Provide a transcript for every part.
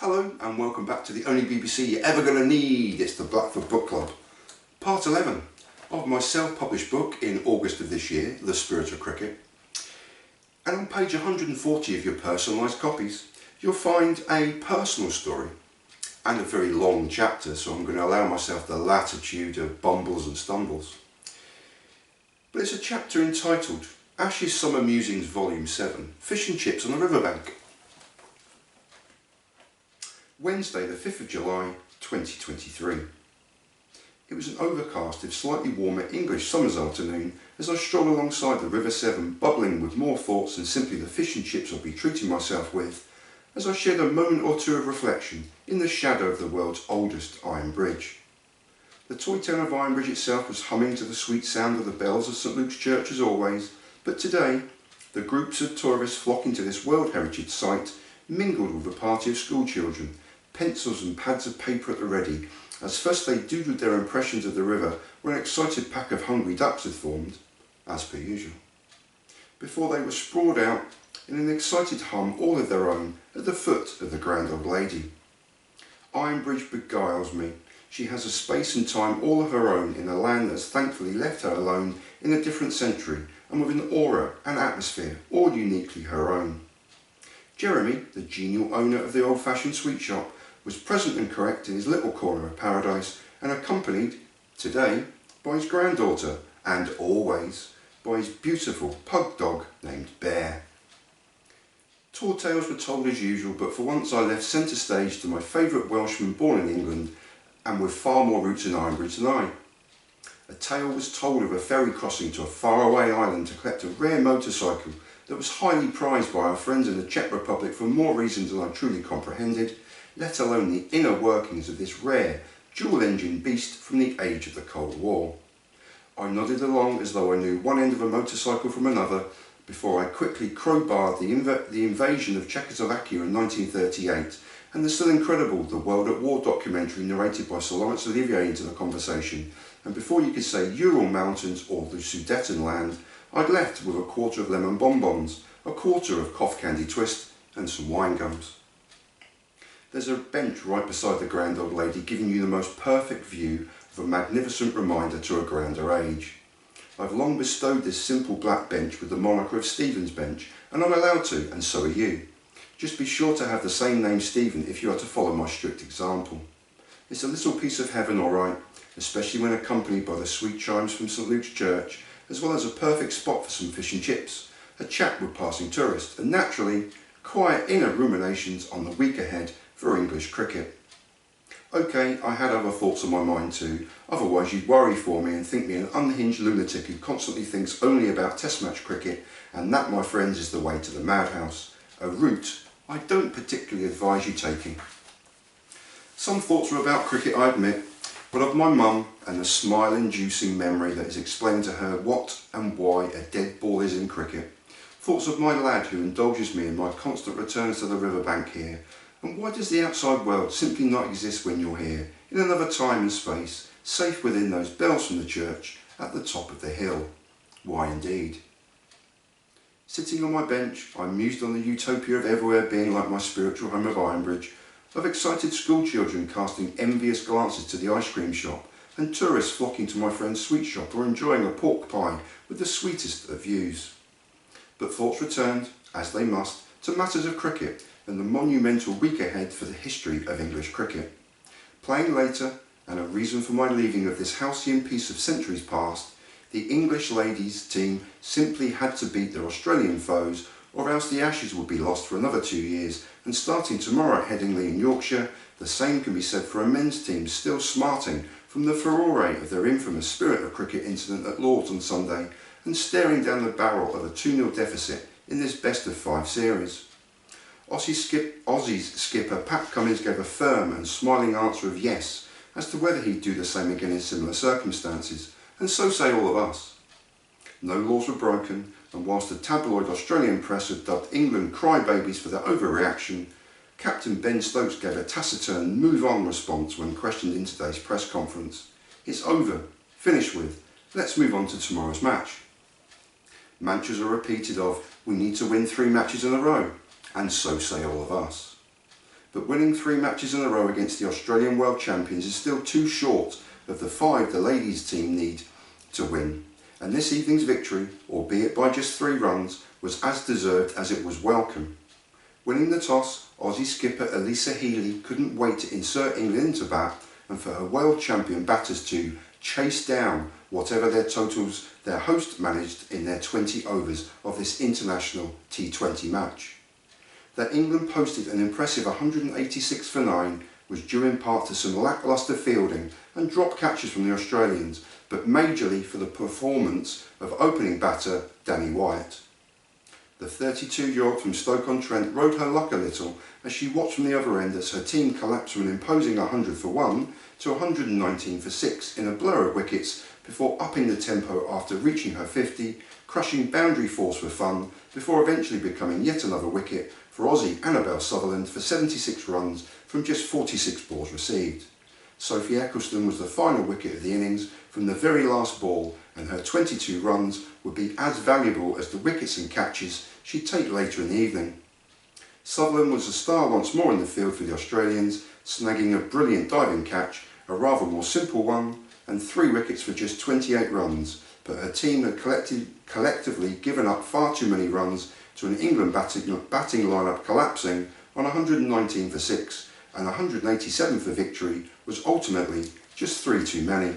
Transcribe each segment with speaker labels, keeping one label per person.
Speaker 1: Hello and welcome back to the only BBC you're ever going to need. It's the Blackford Book Club. Part 11 of my self-published book in August of this year, The Spirit of Cricket. And on page 140 of your personalised copies, you'll find a personal story and a very long chapter, so I'm going to allow myself the latitude of bumbles and stumbles. But it's a chapter entitled Ash's Summer Musings Volume 7, Fish and Chips on the Riverbank. Wednesday the 5th of July 2023. It was an overcast if slightly warmer English summer's afternoon as I strolled alongside the River Severn, bubbling with more thoughts than simply the fish and chips I'll be treating myself with, as I shared a moment or two of reflection in the shadow of the world's oldest Ironbridge. The toytown of Ironbridge itself was humming to the sweet sound of the bells of St Luke's Church as always, but today the groups of tourists flocking to this World Heritage site mingled with a party of schoolchildren, pencils and pads of paper at the ready, as first they doodled their impressions of the river where an excited pack of hungry ducks had formed, as per usual, before they were sprawled out in an excited hum all of their own at the foot of the grand old lady. Ironbridge beguiles me. She has a space and time all of her own in a land that has thankfully left her alone in a different century and with an aura and atmosphere all uniquely her own. Jeremy, the genial owner of the old-fashioned sweet shop, was present and correct in his little corner of paradise and accompanied, today, by his granddaughter and always by his beautiful pug dog named Bear. Tall tales were told as usual, but for once I left centre stage to my favourite Welshman born in England and with far more roots in Ironbridge than I. A tale was told of a ferry crossing to a faraway island to collect a rare motorcycle that was highly prized by our friends in the Czech Republic for more reasons than I truly comprehended, let alone the inner workings of this rare, dual-engine beast from the age of the Cold War. I nodded along as though I knew one end of a motorcycle from another before I quickly crowbarred the invasion of Czechoslovakia in 1938 and the still incredible The World at War documentary narrated by Sir Laurence Olivier into the conversation, and before you could say Ural Mountains or the Sudetenland, I'd left with a quarter of lemon bonbons, a quarter of cough candy twist and some wine gums. There's a bench right beside the grand old lady giving you the most perfect view of a magnificent reminder to a grander age. I've long bestowed this simple black bench with the moniker of Stephen's Bench, and I'm allowed to, and so are you. Just be sure to have the same name Stephen if you are to follow my strict example. It's a little piece of heaven alright, especially when accompanied by the sweet chimes from St Luke's Church, as well as a perfect spot for some fish and chips, a chat with passing tourists, and naturally, quiet inner ruminations on the week ahead for English cricket. Okay, I had other thoughts on my mind too, otherwise you'd worry for me and think me an unhinged lunatic who constantly thinks only about test match cricket, and that, my friends, is the way to the madhouse, a route I don't particularly advise you taking. Some thoughts were about cricket, I admit, but of my mum and the smile-inducing memory that is explaining to her what and why a dead ball is in cricket. Thoughts of my lad who indulges me in my constant returns to the riverbank here, and why does the outside world simply not exist when you're here, in another time and space, safe within those bells from the church at the top of the hill? Why indeed? Sitting on my bench, I mused on the utopia of everywhere being like my spiritual home of Ironbridge, of excited schoolchildren casting envious glances to the ice cream shop, and tourists flocking to my friend's sweet shop or enjoying a pork pie with the sweetest of views. But thoughts returned, as they must, to matters of cricket and the monumental week ahead for the history of English cricket. Playing later, and a reason for my leaving of this halcyon piece of centuries past, the English ladies team simply had to beat their Australian foes, or else the Ashes would be lost for another 2 years, and starting tomorrow at Headingley in Yorkshire, the same can be said for a men's team still smarting from the furore of their infamous Spirit of Cricket incident at Lord's on Sunday, and staring down the barrel of a 2-0 deficit in this best-of-5 series. Aussie's skipper Pat Cummins gave a firm and smiling answer of yes as to whether he'd do the same again in similar circumstances, and so say all of us. No laws were broken, and whilst the tabloid Australian press had dubbed England crybabies for their overreaction, Captain Ben Stokes gave a taciturn move-on response when questioned in today's press conference. It's over, finished with, let's move on to tomorrow's match. Mantras are repeated of, we need to win 3 matches in a row, and so say all of us. but winning 3 matches in a row against the Australian world champions is still too short of the 5 the ladies team need to win, and this evening's victory, albeit by just 3 runs, was as deserved as it was welcome. Winning the toss, Aussie skipper Elisa Healy couldn't wait to insert England into bat and for her world champion batters to chase down whatever their totals their host managed in their 20 overs of this international T20 match. That England posted an impressive 186 for 9 was due in part to some lacklustre fielding and drop catches from the Australians, but majorly for the performance of opening batter Danny Wyatt. The 32-year-old from Stoke-on-Trent rode her luck a little as she watched from the other end as her team collapsed from an imposing 100 for 1 to 119 for 6 in a blur of wickets before upping the tempo after reaching her 50, crushing boundary force for fun before eventually becoming yet another wicket for Aussie Annabel Sutherland for 76 runs from just 46 balls received. Sophie Eccleston was the final wicket of the innings from the very last ball, and her 22 runs would be as valuable as the wickets and catches she'd take later in the evening. Sutherland was a star once more in the field for the Australians, snagging a brilliant diving catch, a rather more simple one, and 3 wickets for just 28 runs, but her team had collectively given up far too many runs to an England batting lineup collapsing on 119 for 6, and 187 for victory was ultimately just 3 too many.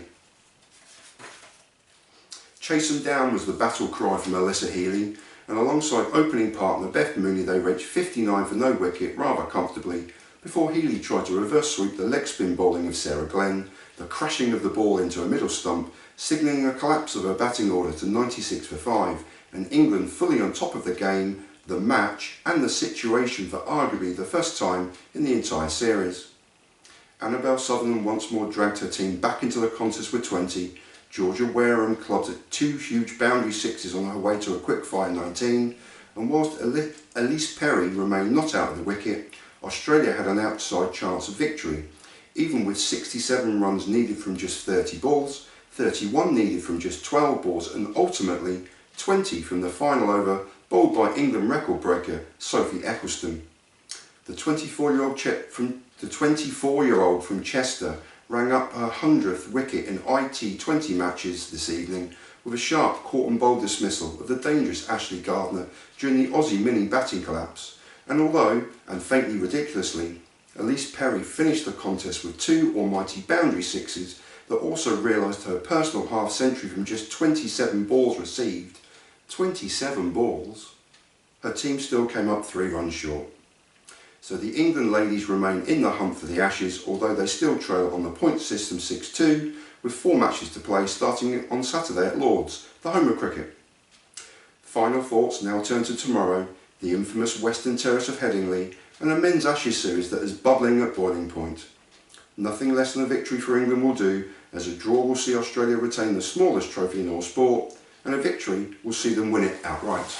Speaker 1: Chase 'em down was the battle cry from Elisa Healy, and alongside opening partner Beth Mooney they reached 59 for no wicket rather comfortably before Healy tried to reverse sweep the leg spin bowling of Sarah Glenn, the crashing of the ball into a middle stump, signalling a collapse of her batting order to 96 for 5, and England fully on top of the game, the match and the situation for arguably the first time in the entire series. Annabel Sutherland once more dragged her team back into the contest with 20, Georgia Wareham clubbed 2 huge boundary sixes on her way to a quick-fire 19, and whilst Elise Perry remained not out of the wicket, Australia had an outside chance of victory, even with 67 runs needed from just 30 balls, 31 needed from just 12 balls, and ultimately 20 from the final over bowled by England record breaker Sophie Eccleston. The 24-year-old from Chester rang up her 100th wicket in IT20 matches this evening with a sharp caught and bowled dismissal of the dangerous Ashley Gardner during the Aussie mini batting collapse, and although, and faintly ridiculously, Elise Perry finished the contest with 2 almighty boundary sixes that also realised her personal half-century from just 27 balls received. 27 balls? Her team still came up 3 runs short. So the England ladies remain in the hunt for the Ashes, although they still trail on the point system 6-2, with 4 matches to play starting on Saturday at Lord's, the home of cricket. Final thoughts now turn to tomorrow, the infamous Western Terrace of Headingley, and a men's Ashes series that is bubbling at boiling point. Nothing less than a victory for England will do, as a draw will see Australia retain the smallest trophy in all sport, and a victory will see them win it outright.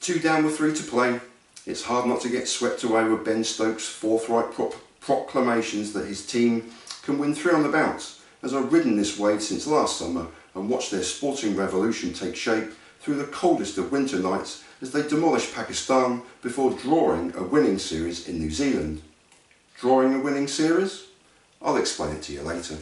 Speaker 1: 2 down with 3 to play. It's hard not to get swept away with Ben Stokes' forthright proclamations that his team can win 3 on the bounce, as I've ridden this wave since last summer and watched their sporting revolution take shape through the coldest of winter nights as they demolished Pakistan before drawing a winning series in New Zealand. Drawing a winning series? I'll explain it to you later.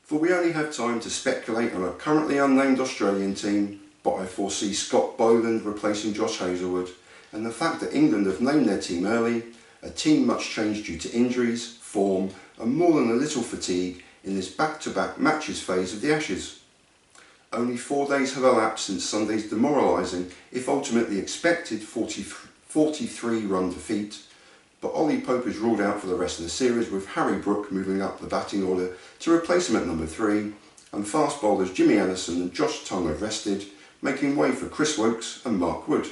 Speaker 1: For we only have time to speculate on a currently unnamed Australian team, but I foresee Scott Boland replacing Josh Hazlewood, and the fact that England have named their team early, a team much changed due to injuries, form and more than a little fatigue in this back-to-back matches phase of the Ashes. Only 4 days have elapsed since Sunday's demoralising, if ultimately expected, 43-run defeat, but Ollie Pope is ruled out for the rest of the series, with Harry Brook moving up the batting order to replace him at number 3, and fast bowlers Jimmy Anderson and Josh Tongue have rested, making way for Chris Wokes and Mark Wood.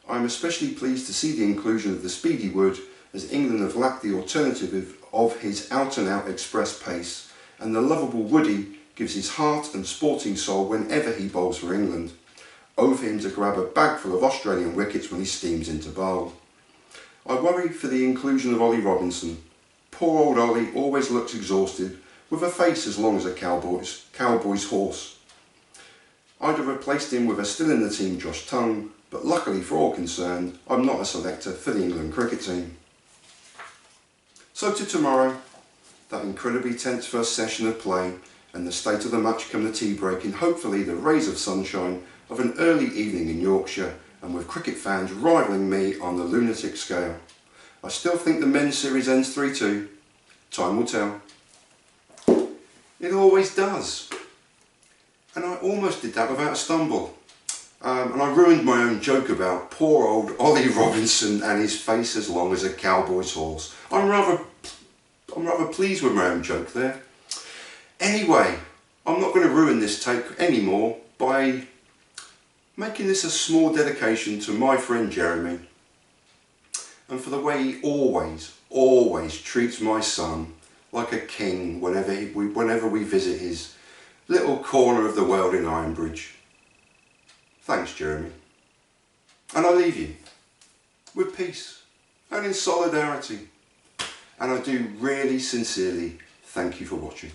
Speaker 1: I am especially pleased to see the inclusion of the speedy Wood, as England have lacked the alternative of his out-and-out express pace, and the lovable Woody gives his heart and sporting soul whenever he bowls for England. Over him to grab a bag full of Australian wickets when he steams into bowl. I worry for the inclusion of Ollie Robinson. Poor old Ollie always looks exhausted, with a face as long as a cowboy's horse. I'd have replaced him with a still in the team Josh Tongue, but luckily for all concerned, I'm not a selector for the England cricket team. So to tomorrow, that incredibly tense first session of play and the state of the match come the tea break in hopefully the rays of sunshine of an early evening in Yorkshire, and with cricket fans rivalling me on the lunatic scale. I still think the men's series ends 3-2. Time will tell. It always does. And I almost did that without a stumble. And I ruined my own joke about poor old Ollie Robinson and his face as long as a cowboy's horse. I'm rather pleased with my own joke there. Anyway, I'm not going to ruin this take anymore by making this a small dedication to my friend Jeremy, and for the way he always treats my son like a king whenever we visit his little corner of the world in Ironbridge. Thanks, Jeremy. And I leave you with peace and in solidarity. And I do really sincerely thank you for watching.